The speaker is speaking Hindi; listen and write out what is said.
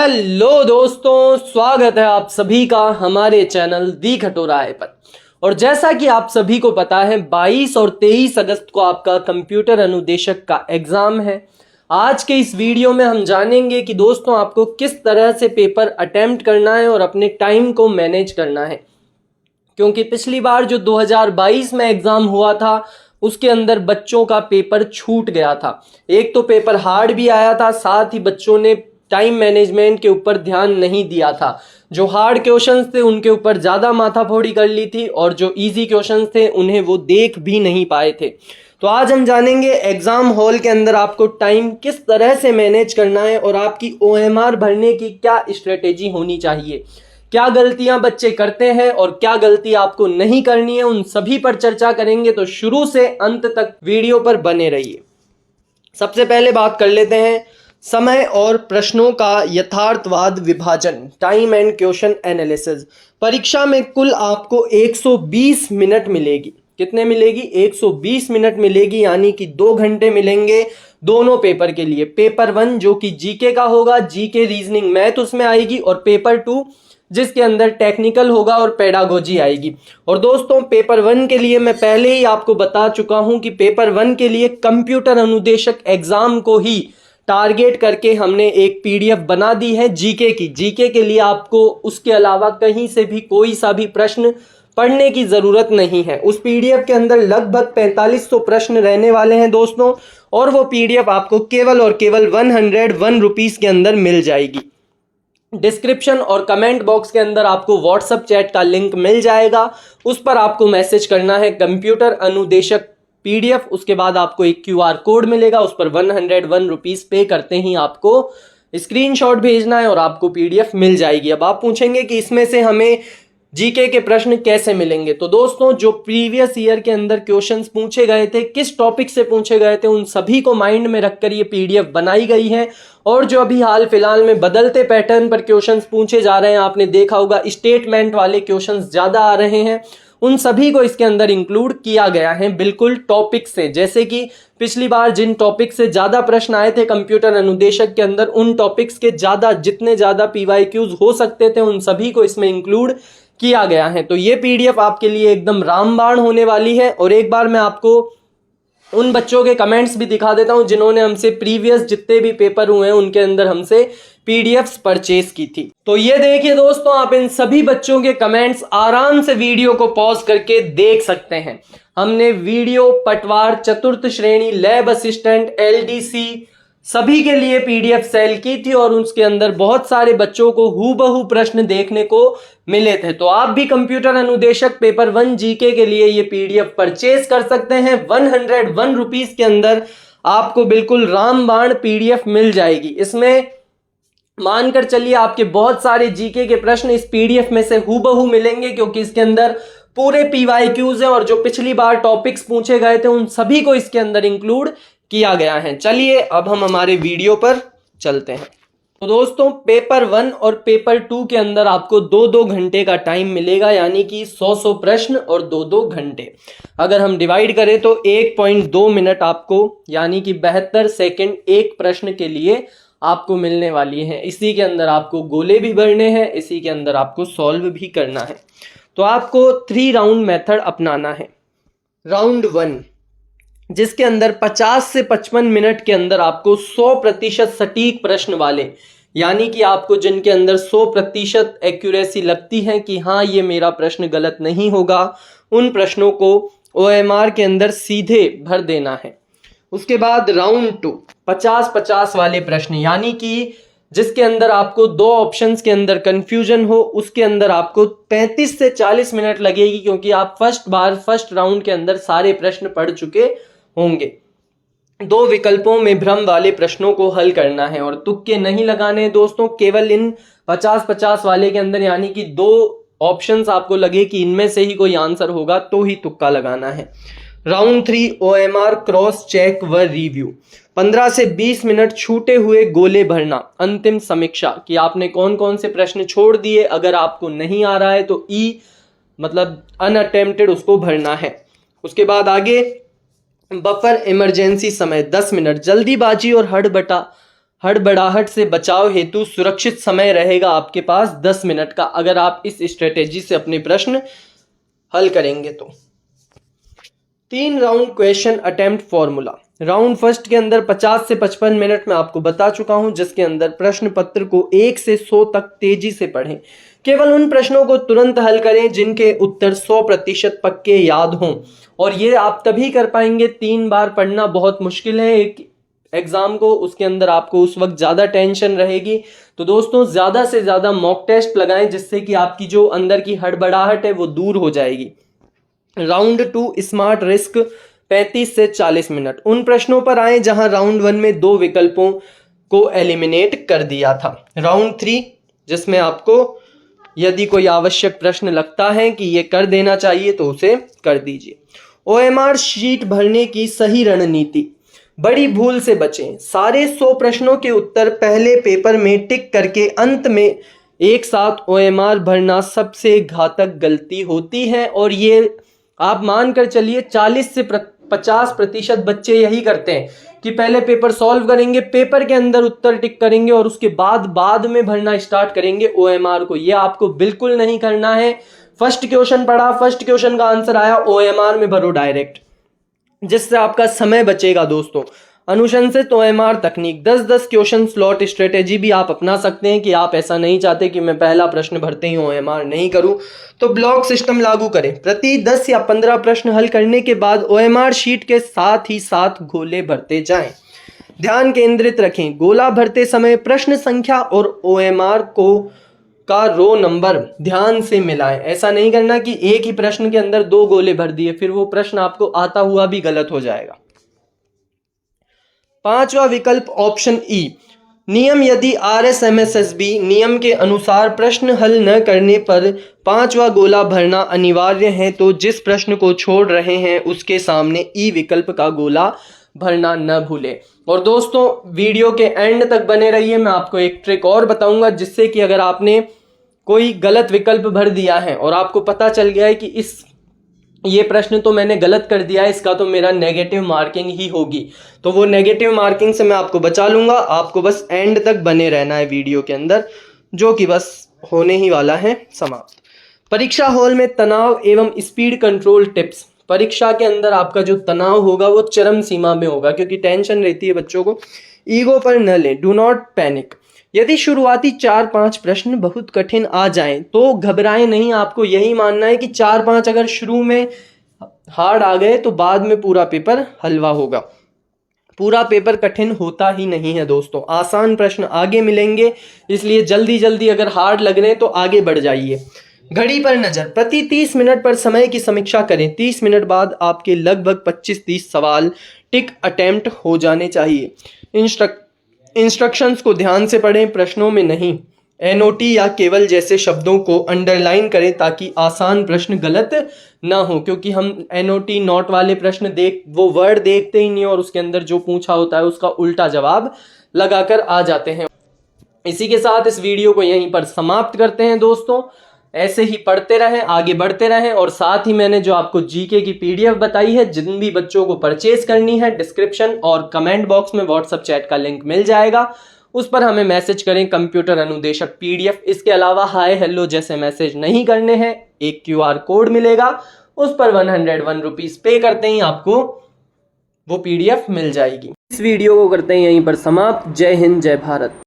हेलो दोस्तों, स्वागत है आप सभी का हमारे चैनल दी खटोराहे पर। और जैसा कि आप सभी को पता है 22 और 23 अगस्त को आपका कंप्यूटर अनुदेशक का एग्जाम है। आज के इस वीडियो में हम जानेंगे कि दोस्तों आपको किस तरह से पेपर अटेम्प्ट करना है और अपने टाइम को मैनेज करना है, क्योंकि पिछली बार जो 2022 में एग्जाम हुआ था उसके अंदर बच्चों का पेपर छूट गया था। एक तो पेपर हार्ड भी आया था, साथ ही बच्चों ने टाइम मैनेजमेंट के ऊपर ध्यान नहीं दिया था। जो हार्ड क्वेश्चंस थे उनके ऊपर ज़्यादा माथाफोड़ी कर ली थी और जो इजी क्वेश्चंस थे उन्हें वो देख भी नहीं पाए थे। तो आज हम जानेंगे एग्जाम हॉल के अंदर आपको टाइम किस तरह से मैनेज करना है और आपकी OMR भरने की क्या स्ट्रेटेजी होनी चाहिए, क्या गलतियां बच्चे करते हैं और क्या गलती आपको नहीं करनी है, उन सभी पर चर्चा करेंगे। तो शुरू से अंत तक वीडियो पर बने रहिए। सबसे पहले बात कर लेते हैं समय और प्रश्नों का यथार्थवाद विभाजन, टाइम एंड क्वेश्चन एनालिसिस। परीक्षा में कुल आपको 120 मिनट मिलेगी। कितने मिलेगी? 120 मिनट मिलेगी, यानी कि 2 घंटे मिलेंगे दोनों पेपर के लिए। पेपर 1 जो कि जीके का होगा, जीके रीजनिंग मैथ उसमें आएगी, और पेपर 2 जिसके अंदर टेक्निकल होगा और पेडागोजी आएगी। और दोस्तों पेपर 1 के लिए मैं पहले ही आपको बता चुका हूं कि पेपर 1 के लिए कंप्यूटर अनुदेशक एग्जाम को ही टारगेट करके हमने एक PDF बना दी है जीके की। जीके के लिए आपको उसके अलावा कहीं से भी कोई सा भी प्रश्न पढ़ने की जरूरत नहीं है। उस PDF के अंदर लगभग 4500 प्रश्न रहने वाले हैं दोस्तों, और वो PDF आपको केवल और केवल 101 रुपीज के अंदर मिल जाएगी। डिस्क्रिप्शन और कमेंट बॉक्स के अंदर आपको व्हाट्सएप चैट का लिंक मिल जाएगा, उस पर आपको मैसेज करना है कंप्यूटर अनुदेशक PDF। उसके बाद आपको एक QR कोड मिलेगा, उस पर 101 रुपीज पे करते ही आपको स्क्रीनशॉट भेजना है और आपको PDF मिल जाएगी। अब आप पूछेंगे कि इसमें से हमें जीके के प्रश्न कैसे मिलेंगे। तो दोस्तों जो प्रीवियस ईयर के अंदर क्वेश्चंस पूछे गए थे, किस टॉपिक से पूछे गए थे, उन सभी को माइंड में रखकर ये PDF बनाई गई है। और जो अभी हाल फिलहाल में बदलते पैटर्न पर क्वेश्चंस पूछे जा रहे हैं, आपने देखा होगा स्टेटमेंट वाले क्वेश्चंस ज्यादा आ रहे हैं, उन सभी को इसके अंदर इंक्लूड किया गया है बिल्कुल टॉपिक से। जैसे कि पिछली बार जिन टॉपिक से ज्यादा प्रश्न आए थे कंप्यूटर अनुदेशक के अंदर, उन टॉपिक्स के ज्यादा जितने ज्यादा PYQs हो सकते थे उन सभी को इसमें इंक्लूड किया गया है। तो ये PDF आपके लिए एकदम रामबाण होने वाली है। और एक बार मैं आपको उन बच्चों के कमेंट्स भी दिखा देता हूं जिन्होंने हमसे प्रीवियस जितने भी पेपर हुए हैं उनके अंदर हमसे PDFs परचेज की थी। तो ये देखिए दोस्तों, आप इन सभी बच्चों के कमेंट्स आराम से वीडियो को पॉज करके देख सकते हैं। हमने वीडियो, पटवार, चतुर्थ श्रेणी, लैब असिस्टेंट, LDC सभी के लिए PDF सेल की थी, और उसके अंदर बहुत सारे बच्चों को हूबहू प्रश्न देखने को मिले थे। तो आप भी कंप्यूटर अनुदेशक पेपर 1 जीके के लिए ये PDF परचेज कर सकते हैं। 101 रुपीज के अंदर आपको बिल्कुल रामबाण PDF मिल जाएगी। इसमें मानकर चलिए आपके बहुत सारे जीके के प्रश्न इस PDF में से हूबहू मिलेंगे, क्योंकि इसके अंदर पूरे PYQs हैं और जो पिछली बार टॉपिक्स पूछे गए थे उन सभी को इसके अंदर इंक्लूड किया गया है। चलिए अब हम हमारे वीडियो पर चलते हैं। तो दोस्तों पेपर 1 और पेपर 2 के अंदर आपको 2-2 घंटे का टाइम मिलेगा, यानी कि 100 प्रश्न और 2-2 घंटे। अगर हम डिवाइड करें तो 1.2 मिनट आपको, यानी कि 72 सेकेंड एक प्रश्न के लिए आपको मिलने वाली है। इसी के अंदर आपको गोले भी भरने हैं, इसी के अंदर आपको सॉल्व भी करना है। तो आपको 3 राउंड मेथड अपनाना है। राउंड 1 जिसके अंदर 50 से 55 मिनट के अंदर आपको 100% सटीक प्रश्न वाले, यानी कि आपको जिनके अंदर 100% एक्यूरेसी लगती है कि हाँ ये मेरा प्रश्न गलत नहीं होगा, उन प्रश्नों को OMR के अंदर सीधे भर देना है। उसके बाद राउंड 2 50-50 वाले प्रश्न, यानी कि जिसके अंदर आपको 2 ऑप्शंस के अंदर कंफ्यूजन हो, उसके अंदर आपको 35 से 40 मिनट लगेगी, क्योंकि आप फर्स्ट राउंड के अंदर सारे प्रश्न पढ़ चुके होंगे। 2 विकल्पों में भ्रम वाले प्रश्नों को हल करना है और तुक्के नहीं लगाने हैं दोस्तों। केवल इन 50-50 वाले के अंदर, यानी कि 2 ऑप्शंस आपको लगे कि इनमें से ही कोई आंसर होगा तो ही तुक्का लगाना है। राउंड 3 OMR क्रॉस चेक व रिव्यू, 15 से 20 मिनट छूटे हुए गोले भरना, अंतिम समीक्षा कि आपने कौन कौन से प्रश्न छोड़ दिए। अगर आपको नहीं आ रहा है तो मतलब अनअटेम्प्टेड उसको भरना है। उसके बाद आगे बफर इमरजेंसी समय 10 मिनट, जल्दीबाजी और हड़बटा हड़बड़ाहट से बचाव हेतु सुरक्षित समय रहेगा आपके पास 10 मिनट का, अगर आप इस स्ट्रेटेजी से अपने प्रश्न हल करेंगे तो। 3 round question attempt formula. Round first के अंदर 50 से 55 मिनट में आपको बता चुका हूं, जिसके अंदर प्रश्न पत्र को 1 से 100 तक तेजी से पढ़ें। केवल उन प्रश्नों को तुरंत हल करें जिनके उत्तर 100% पक्के याद हों, और ये आप तभी कर पाएंगे। 3 बार पढ़ना बहुत मुश्किल है एक एग्जाम को, उसके अंदर आपको उस वक्त ज्यादा टेंशन रहेगी। तो दोस्तों ज्यादा से ज्यादा मॉक टेस्ट लगाएं, जिससे कि आपकी जो अंदर की हड़बड़ाहट है वो दूर हो जाएगी। राउंड 2 स्मार्ट रिस्क 35 से 40 मिनट। उन प्रश्नों पर आए जहां राउंड 1 में 2 विकल्पों को एलिमिनेट कर दिया था। राउंड 3 जिसमें आपको यदि कोई आवश्यक प्रश्न लगता है कि ये कर देना चाहिए तो उसे कर दीजिए। OMR शीट भरने की सही रणनीति। बड़ी भूल से बचें। सारे 100 प्रश्नों के उत्तर पहले पेपर में टिक करके अंत में एक साथ OMR भरना सबसे घातक गलती होती है, और ये आप मानकर चलिए 40 से 50% बच्चे यही करते हैं कि पहले पेपर सॉल्व करेंगे, पेपर के अंदर उत्तर टिक करेंगे और उसके बाद में भरना स्टार्ट करेंगे OMR को। ये आपको बिल्कुल नहीं करना है। फर्स्ट क्वेश्चन पढ़ा, फर्स्ट क्वेश्चन का आंसर आया, OMR में भरो डायरेक्ट, जिससे आपका समय बचेगा दोस्तों। अनुशंसित OMR तकनीक 10-10 क्वेश्चन स्लॉट स्ट्रेटेजी भी आप अपना सकते हैं कि आप ऐसा नहीं चाहते कि मैं पहला प्रश्न भरते ही OMR नहीं करूं, तो ब्लॉक सिस्टम लागू करें। प्रति 10 या 15 प्रश्न हल करने के बाद OMR शीट के साथ ही साथ गोले भरते जाएं। ध्यान केंद्रित रखें। गोला भरते समय प्रश्न संख्या और OMR का रो नंबर ध्यान से मिलाएं। ऐसा नहीं करना कि एक ही प्रश्न के अंदर 2 गोले भर दिए, फिर वो प्रश्न आपको आता हुआ भी गलत हो जाएगा। 5वां विकल्प ऑप्शन ई। नियम। यदि RSMSSB नियम के अनुसार प्रश्न हल न करने पर 5वां गोला भरना अनिवार्य है, तो जिस प्रश्न को छोड़ रहे हैं उसके सामने ई विकल्प का गोला भरना न भूलें। और दोस्तों वीडियो के एंड तक बने रहिए, मैं आपको एक ट्रिक और बताऊंगा, जिससे कि अगर आपने कोई गलत विकल्प भर दिया है और आपको पता चल गया है कि ये प्रश्न तो मैंने गलत कर दिया है, इसका तो मेरा नेगेटिव मार्किंग ही होगी, तो वो नेगेटिव मार्किंग से मैं आपको बचा लूंगा। आपको बस एंड तक बने रहना है वीडियो के अंदर, जो कि बस होने ही वाला है समाप्त। परीक्षा हॉल में तनाव एवं स्पीड कंट्रोल टिप्स। परीक्षा के अंदर आपका जो तनाव होगा वो चरम सीमा में होगा, क्योंकि टेंशन रहती है बच्चों को। ईगो पर न लें, डू नॉट पैनिक। यदि शुरुआती 4-5 प्रश्न बहुत कठिन आ जाएं तो घबराएं नहीं। आपको यही मानना है कि 4-5 अगर शुरू में हार्ड आ गए तो बाद में पूरा पेपर हलवा होगा। पूरा पेपर कठिन होता ही नहीं है दोस्तों, आसान प्रश्न आगे मिलेंगे, इसलिए जल्दी अगर हार्ड लग रहे हैं तो आगे बढ़ जाइए। घड़ी पर नजर। प्रति 30 मिनट पर समय की समीक्षा करें। 30 मिनट बाद आपके लगभग 25-30 सवाल टिक अटेम्प्ट हो जाने चाहिए। इंस्ट्रक्शंस को ध्यान से पढ़ें, प्रश्नों में नहीं। NOT या केवल जैसे शब्दों को अंडरलाइन करें ताकि आसान प्रश्न गलत ना हो, क्योंकि हम NOT नॉट वाले प्रश्न वो वर्ड देखते ही नहीं और उसके अंदर जो पूछा होता है उसका उल्टा जवाब लगाकर आ जाते हैं। इसी के साथ इस वीडियो को यहीं पर समाप्त करते हैं दोस्तों। ऐसे ही पढ़ते रहें, आगे बढ़ते रहें, और साथ ही मैंने जो आपको GK की PDF बताई है, जिन भी बच्चों को परचेज करनी है, डिस्क्रिप्शन और कमेंट बॉक्स में व्हाट्सएप चैट का लिंक मिल जाएगा, उस पर हमें मैसेज करें कंप्यूटर अनुदेशक PDF। इसके अलावा हाय हेलो जैसे मैसेज नहीं करने हैं, एक QR कोड मिलेगा, उस पर 101 रुपीज पे करते ही आपको वो PDF मिल जाएगी। इस वीडियो को करते हैं यहीं पर समाप्त। जय हिंद, जय भारत।